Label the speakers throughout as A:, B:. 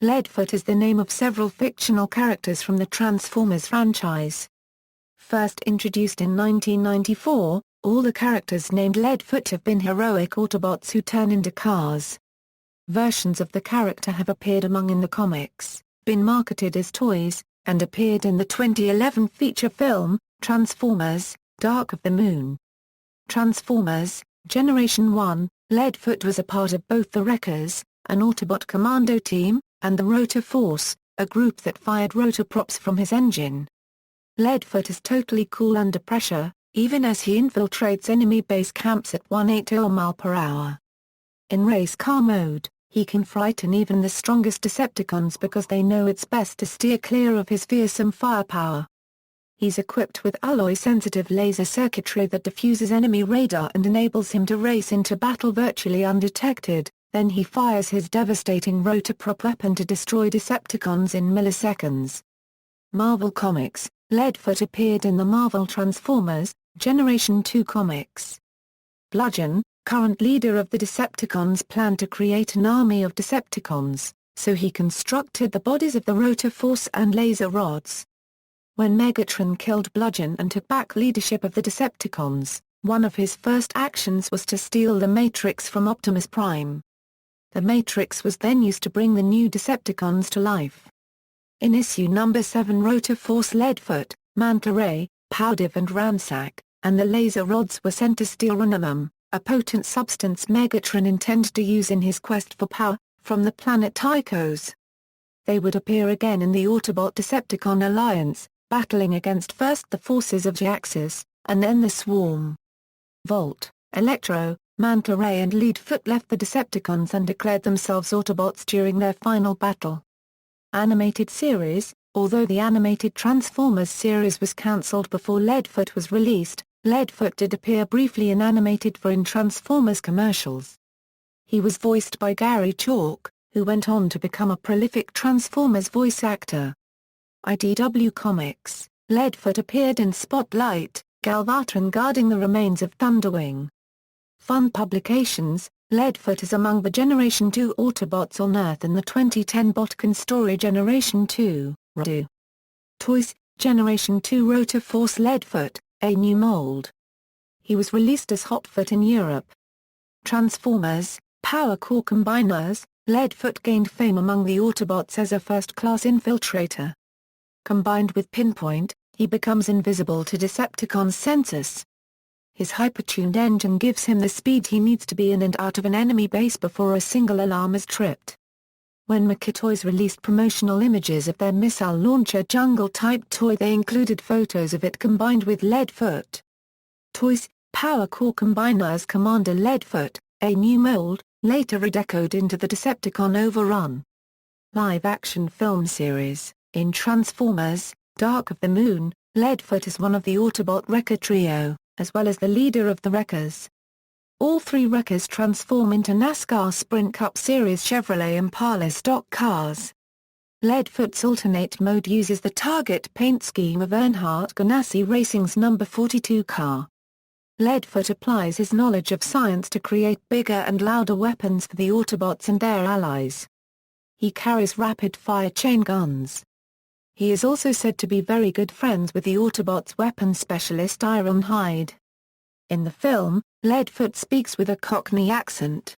A: Leadfoot is the name of several fictional characters from the Transformers franchise. First introduced in 1994, all the characters named Leadfoot have been heroic Autobots who turn into cars. Versions of the character have appeared in the comics, been marketed as toys, and appeared in the 2011 feature film, Transformers: Dark of the Moon. Transformers: Generation 1, Leadfoot was a part of both the Wreckers, an Autobot commando team, and the Rotor Force, a group that fired rotorprops from his engine. Leadfoot is totally cool under pressure, even as he infiltrates enemy base camps at 180 mph. In race car mode, he can frighten even the strongest Decepticons because they know it's best to steer clear of his fearsome firepower. He's equipped with alloy-sensitive laser circuitry that diffuses enemy radar and enables him to race into battle virtually undetected, then he fires his devastating rotorprop weapon to destroy Decepticons in milliseconds. Marvel Comics: Leadfoot appeared in the Marvel Transformers: Generation 2 comics. Bludgeon, current leader of the Decepticons, planned to create an army of Decepticons, so he constructed the bodies of the Rotor Force and laser rods. When Megatron killed Bludgeon and took back leadership of the Decepticons, one of his first actions was to steal the Matrix from Optimus Prime. The Matrix was then used to bring the new Decepticons to life. In issue number 7, Rotor Force, Leadfoot, Manta Ray, Powdiv and Ransack, and the laser rods were sent to steal Runamum, a potent substance Megatron intended to use in his quest for power, from the planet Tychos. They would appear again in the Autobot-Decepticon alliance, battling against first the forces of Jaxus, and then the Swarm. Volt, Electro, Manta Ray and Leadfoot left the Decepticons and declared themselves Autobots during their final battle. Animated series: although the animated Transformers series was cancelled before Leadfoot was released, Leadfoot did appear briefly in animated in Transformers commercials. He was voiced by Gary Chalk, who went on to become a prolific Transformers voice actor. IDW Comics: Leadfoot appeared in Spotlight, Galvatron guarding the remains of Thunderwing. Fun Publications: Leadfoot is among the Generation 2 Autobots on Earth in the 2010 Botkin story Generation 2, Rodu. Toys: Generation 2 Rotor Force, Leadfoot, a new mold. He was released as Hotfoot in Europe. Transformers: Power Core Combiners: Leadfoot gained fame among the Autobots as a first-class infiltrator. Combined with Pinpoint, he becomes invisible to Decepticons' sensors. His hypertuned engine gives him the speed he needs to be in and out of an enemy base before a single alarm is tripped. When McKitoys released promotional images of their missile launcher Jungle-type toy, they included photos of it combined with Leadfoot. Toys: Power Core Combiners Commander Leadfoot, a new mold, later redecoed into the Decepticon Overrun. Live-action film series: in Transformers: Dark of the Moon, Leadfoot is one of the Autobot Wrecker trio, as well as the leader of the Wreckers. All three Wreckers transform into NASCAR Sprint Cup Series Chevrolet Impala stock cars. Leadfoot's alternate mode uses the target paint scheme of Earnhardt Ganassi Racing's No. 42 car. Leadfoot applies his knowledge of science to create bigger and louder weapons for the Autobots and their allies. He carries rapid-fire chain guns. He is also said to be very good friends with the Autobots' weapons specialist Ironhide. In the film, Leadfoot speaks with a Cockney accent.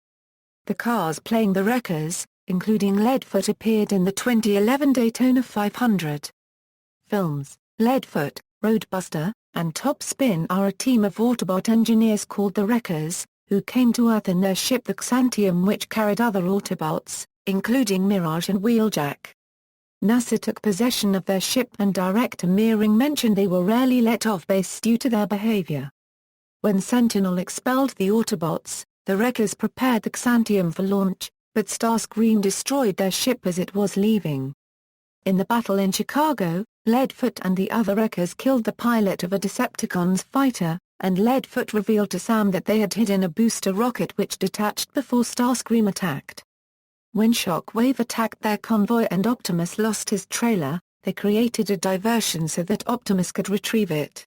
A: The cars playing the Wreckers, including Leadfoot, appeared in the 2011 Daytona 500. Films: Leadfoot, Roadbuster, and Top Spin are a team of Autobot engineers called the Wreckers, who came to Earth in their ship the Xantium, which carried other Autobots, including Mirage and Wheeljack. NASA took possession of their ship and director Meering mentioned they were rarely let off base due to their behavior. When Sentinel expelled the Autobots, the Wreckers prepared the Xantium for launch, but Starscream destroyed their ship as it was leaving. In the battle in Chicago, Leadfoot and the other Wreckers killed the pilot of a Decepticons fighter, and Leadfoot revealed to Sam that they had hidden a booster rocket which detached before Starscream attacked. When Shockwave attacked their convoy and Optimus lost his trailer, they created a diversion so that Optimus could retrieve it.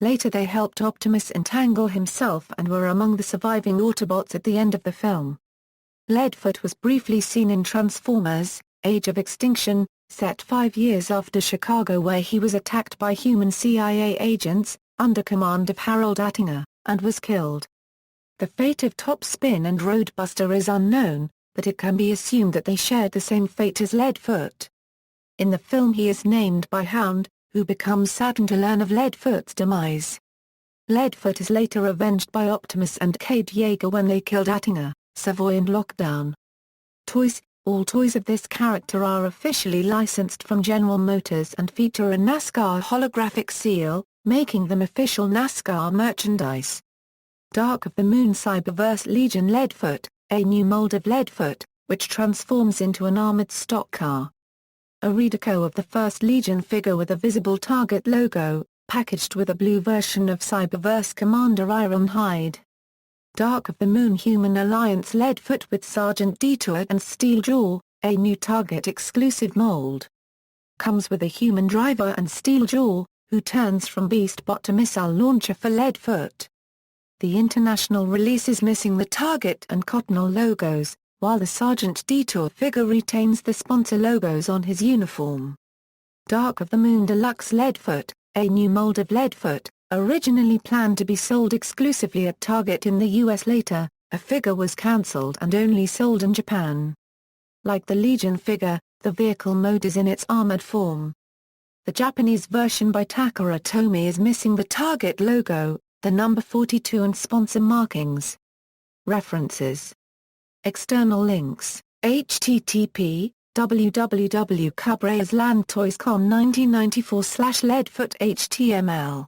A: Later they helped Optimus entangle himself and were among the surviving Autobots at the end of the film. Leadfoot was briefly seen in Transformers: Age of Extinction, set 5 years after Chicago, where he was attacked by human CIA agents, under command of Harold Attinger, and was killed. The fate of Top Spin and Roadbuster is unknown, but it can be assumed that they shared the same fate as Leadfoot. In the film he is named by Hound, who becomes saddened to learn of Leadfoot's demise. Leadfoot is later avenged by Optimus and Kate Yeager when they killed Attinger, Savoy and Lockdown. Toys. All toys of this character are officially licensed from General Motors and feature a NASCAR holographic seal, making them official NASCAR merchandise. Dark of the Moon Cyberverse Legion Leadfoot, a new mold of Leadfoot, which transforms into an armored stock car. A redeco of the first Legion figure with a visible Target logo, packaged with a blue version of Cyberverse Commander Ironhide. Dark of the Moon Human Alliance Leadfoot with Sergeant Detour and Steeljaw, a new Target exclusive mold. Comes with a human driver and Steeljaw, who turns from Beastbot to missile launcher for Leadfoot. The international release is missing the Target and Cottonelle logos, while the Sergeant Detour figure retains the sponsor logos on his uniform. Dark of the Moon Deluxe Leadfoot, a new mold of Leadfoot, originally planned to be sold exclusively at Target in the US. Later, a figure was cancelled and only sold in Japan. Like the Legion figure, the vehicle mode is in its armored form. The Japanese version by Takara Tomy is missing the Target logo, the number 42 and sponsor markings. References. External links, http www.CubRayersLandToysCon 1994/Leadfoot HTML